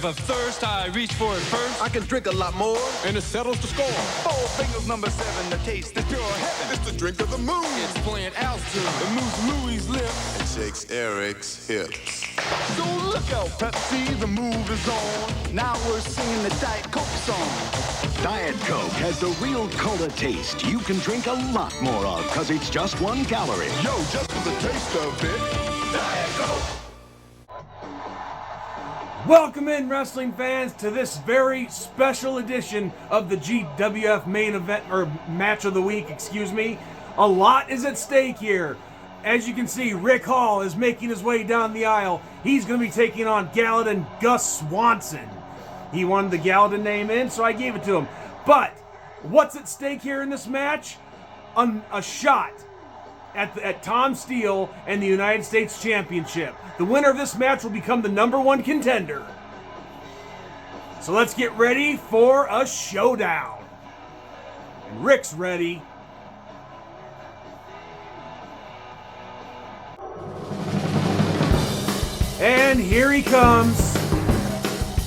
of a thirst, I reach for it first. I can drink a lot more, And it settles the score. Four fingers, number 7, the taste is pure heaven. It's the drink of the moon. It's playing altitude. It moves Louis' lips. It shakes Eric's hips. So look out, Pepsi, the move is on. Now we're singing the Diet Coke song. Diet Coke has the real cola taste you can drink a lot more of because it's just 1 calorie. Yo, just for the taste of it, Diet Coke. Welcome in, wrestling fans, to this very special edition of the GWF main event, or match of the week, excuse me. A lot is at stake here. As you can see, Rick Hall is making his way down the aisle. He's going to be taking on Gallatin Gus Swanson. He wanted the Gallatin name in, so I gave it to him. But what's at stake here in this match? A shot at Tom Steele and the United States Championship. The winner of this match will become the #1 contender. So let's get ready for a showdown. And Rick's ready. And here he comes.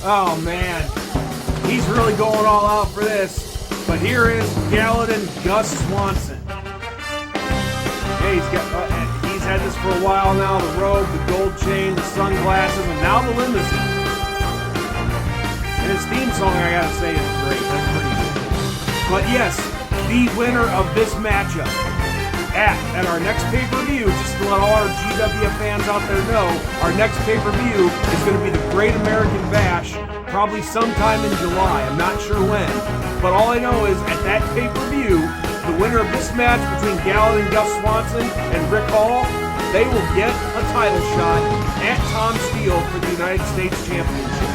Oh man, he's really going all out for this. But here is Gallatin Gus Swanson. He's had this for a while now, the robe, the gold chain, the sunglasses, and now the limousine. And his theme song, I gotta say, is great. That's pretty good. But yes, the winner of this matchup at our next pay-per-view, just to let all our GWF fans out there know, our next pay-per-view is going to be the Great American Bash, probably sometime in July. I'm not sure when. But all I know is at that pay-per-view, the winner of this match between Gallatin Gus Swanson and Rick Hall, they will get a title shot at Tom Steele for the United States Championship.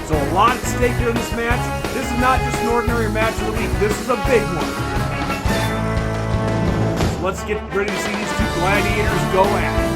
So a lot at stake here in this match. This is not just an ordinary match of the week. This is a big one. So let's get ready to see these two gladiators go at it.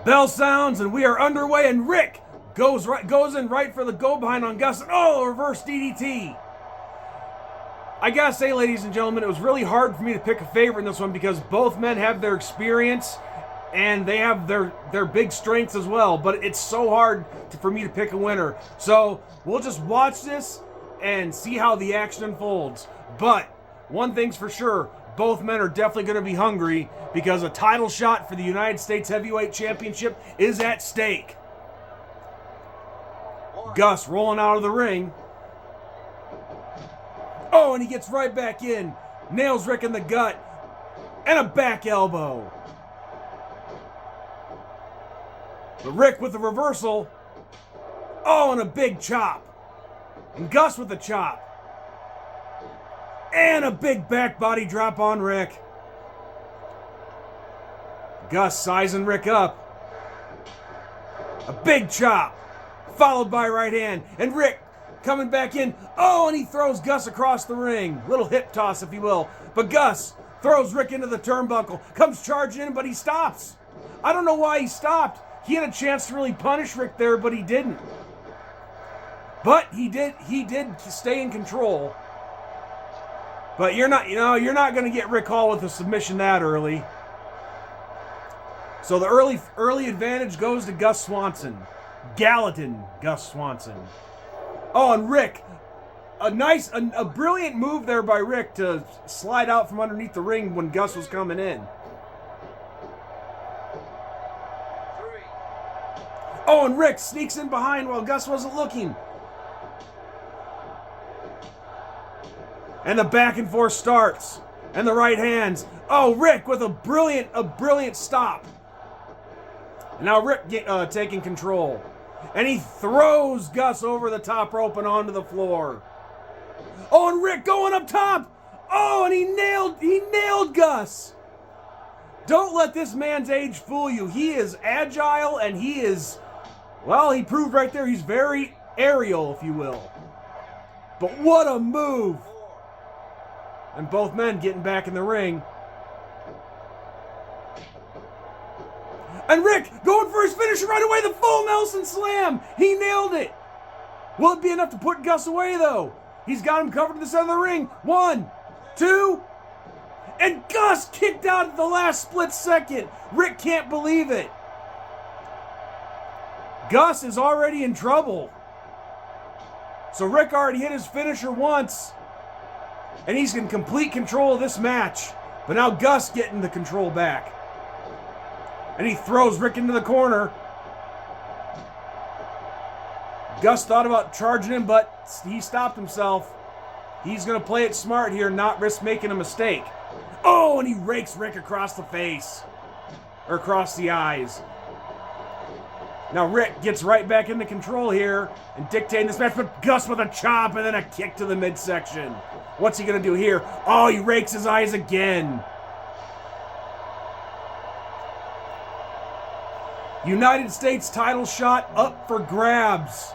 Bell sounds and we are underway, and Rick goes in right for the go behind on Gus. Oh, reverse DDT. I gotta say, ladies and gentlemen, it was really hard for me to pick a favorite in this one because both men have their experience and they have their big strengths as well, but it's so hard for me to pick a winner. So we'll just watch this and see how the action unfolds. But one thing's for sure, both men are definitely going to be hungry because a title shot for the United States Heavyweight Championship is at stake. Gus rolling out of the ring. Oh, and he gets right back in. Nails Rick in the gut. And a back elbow. But Rick with the reversal. Oh, and a big chop. And Gus with the chop. And a big back body drop on Rick. Gus sizing Rick up. A big chop. Followed by right hand. And Rick coming back in. Oh, and he throws Gus across the ring. Little hip toss, if you will. But Gus throws Rick into the turnbuckle. Comes charging in, but he stops. I don't know why he stopped. He had a chance to really punish Rick there, but he didn't. But he did stay in control. But you're not going to get Rick Hall with a submission that early. So the early advantage goes to Gus Swanson. Gallatin Gus Swanson. Oh, and Rick, a brilliant move there by Rick to slide out from underneath the ring when Gus was coming in. Oh, and Rick sneaks in behind while Gus wasn't looking. And the back and forth starts. And the right hands. Oh, Rick with a brilliant stop. And now Rick taking control. And he throws Gus over the top rope and onto the floor. Oh, and Rick going up top. Oh, and he nailed Gus. Don't let this man's age fool you. He is agile and he proved right there he's very aerial, if you will. But what a move. And both men getting back in the ring. And Rick going for his finisher right away, the full Nelson slam. He nailed it. Will it be enough to put Gus away, though? He's got him covered to the center of the ring. 1, 2, and Gus kicked out at the last split second. Rick can't believe it. Gus is already in trouble. So Rick already hit his finisher once, and he's in complete control of this match. But now Gus getting the control back. And he throws Rick into the corner. Gus thought about charging him, but he stopped himself. He's going to play it smart here, not risk making a mistake. Oh, and he rakes Rick across the face. Or across the eyes. Now Rick gets right back into control here and dictating this match, but Gus with a chop and then a kick to the midsection. What's he going to do here? Oh, he rakes his eyes again. United States title shot up for grabs.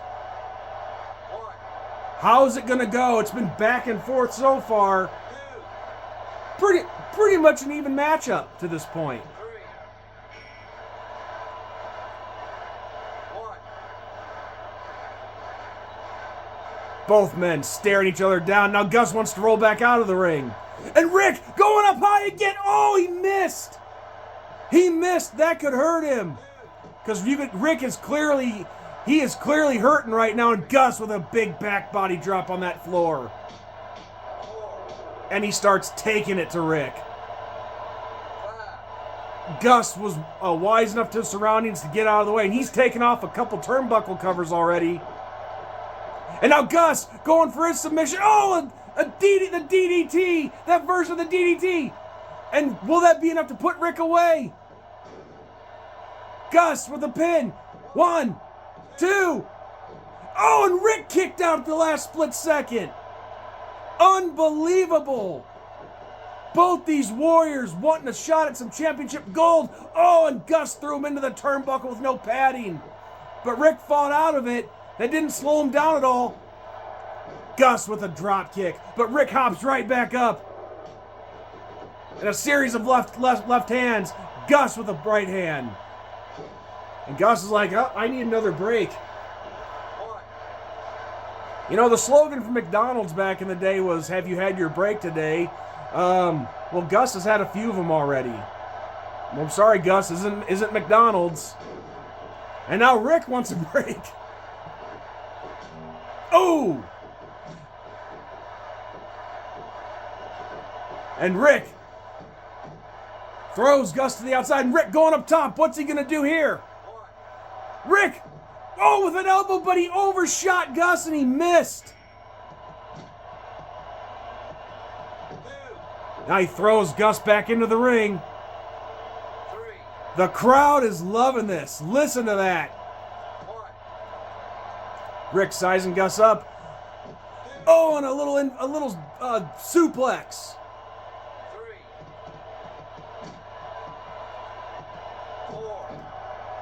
How's it going to go? It's been back and forth so far. Pretty much an even matchup to this point. Both men staring each other down. Now Gus wants to roll back out of the ring. And Rick going up high again. Oh, he missed. He missed. That could hurt him. Because Rick is clearly hurting right now. And Gus with a big back body drop on that floor. And he starts taking it to Rick. Gus was wise enough to his surroundings to get out of the way. And he's taken off a couple turnbuckle covers already. And now Gus going for his submission. Oh, the DDT. That version of the DDT. And will that be enough to put Rick away? Gus with the pin. 1, 2. Oh, and Rick kicked out at the last split second. Unbelievable. Both these warriors wanting a shot at some championship gold. Oh, and Gus threw him into the turnbuckle with no padding. But Rick fought out of it. That didn't slow him down at all. Gus with a drop kick, but Rick hops right back up. And a series of left hands. Gus with a right hand. And Gus is like, oh, I need another break. You know, the slogan for McDonald's back in the day was, have you had your break today? Well, Gus has had a few of them already. Well, I'm sorry, Gus, isn't McDonald's. And now Rick wants a break. Oh! And Rick throws Gus to the outside, and Rick going up top. What's he going to do here? Rick, oh, with an elbow, but he overshot Gus and he missed. Now he throws Gus back into the ring. The crowd is loving this. Listen to that. Rick sizing Gus up. Oh, and a little suplex.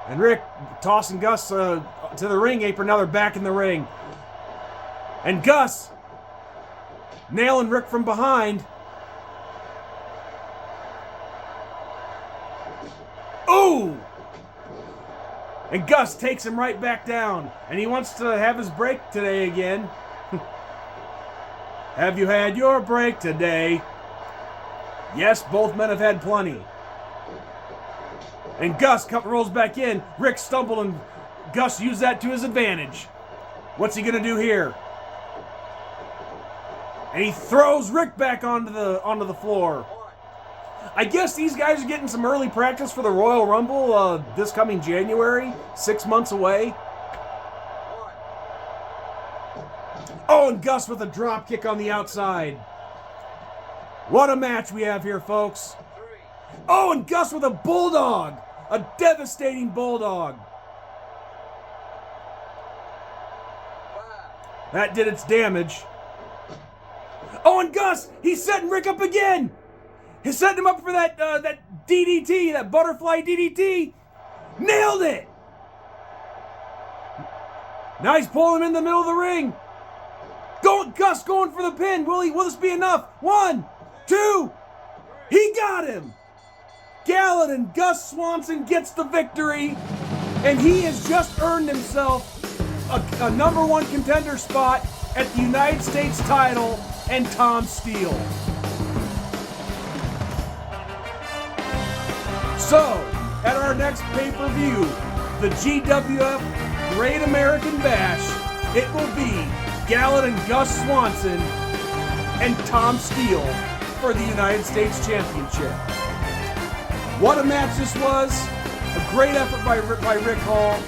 And Rick tossing Gus to the ring apron. Now they're back in the ring. And Gus nailing Rick from behind. Ooh! And Gus takes him right back down. And he wants to have his break today again. Have you had your break today? Yes, both men have had plenty. And Gus rolls back in. Rick stumbled and Gus used that to his advantage. What's he going to do here? And he throws Rick back onto the floor. I guess these guys are getting some early practice for the Royal Rumble this coming January, 6 months away. Oh, and Gus with a drop kick on the outside. What a match we have here, folks. Oh, and Gus with a bulldog. A devastating bulldog. That did its damage. Oh, and Gus, he's setting Rick up again. He's setting him up for that DDT, that butterfly DDT. Nailed it. Now he's pulling him in the middle of the ring. Gus going for the pin. Will this be enough? 1, 2. He got him. Gallatin, Gus Swanson gets the victory. And he has just earned himself a number one contender spot at the United States title and Tom Steele. So, at our next pay-per-view, the GWF Great American Bash, it will be Gallatin Gus Swanson and Tom Steele for the United States Championship. What a match this was. A great effort by Rick Hall.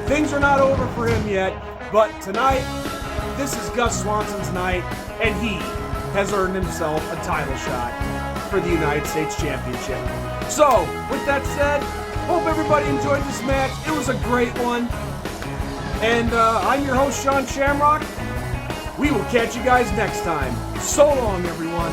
Things are not over for him yet, but tonight, this is Gus Swanson's night, and he has earned himself a title shot for the United States Championship. So, with that said, hope everybody enjoyed this match. It was a great one. And I'm your host, Sean Shamrock. We will catch you guys next time. So long, everyone.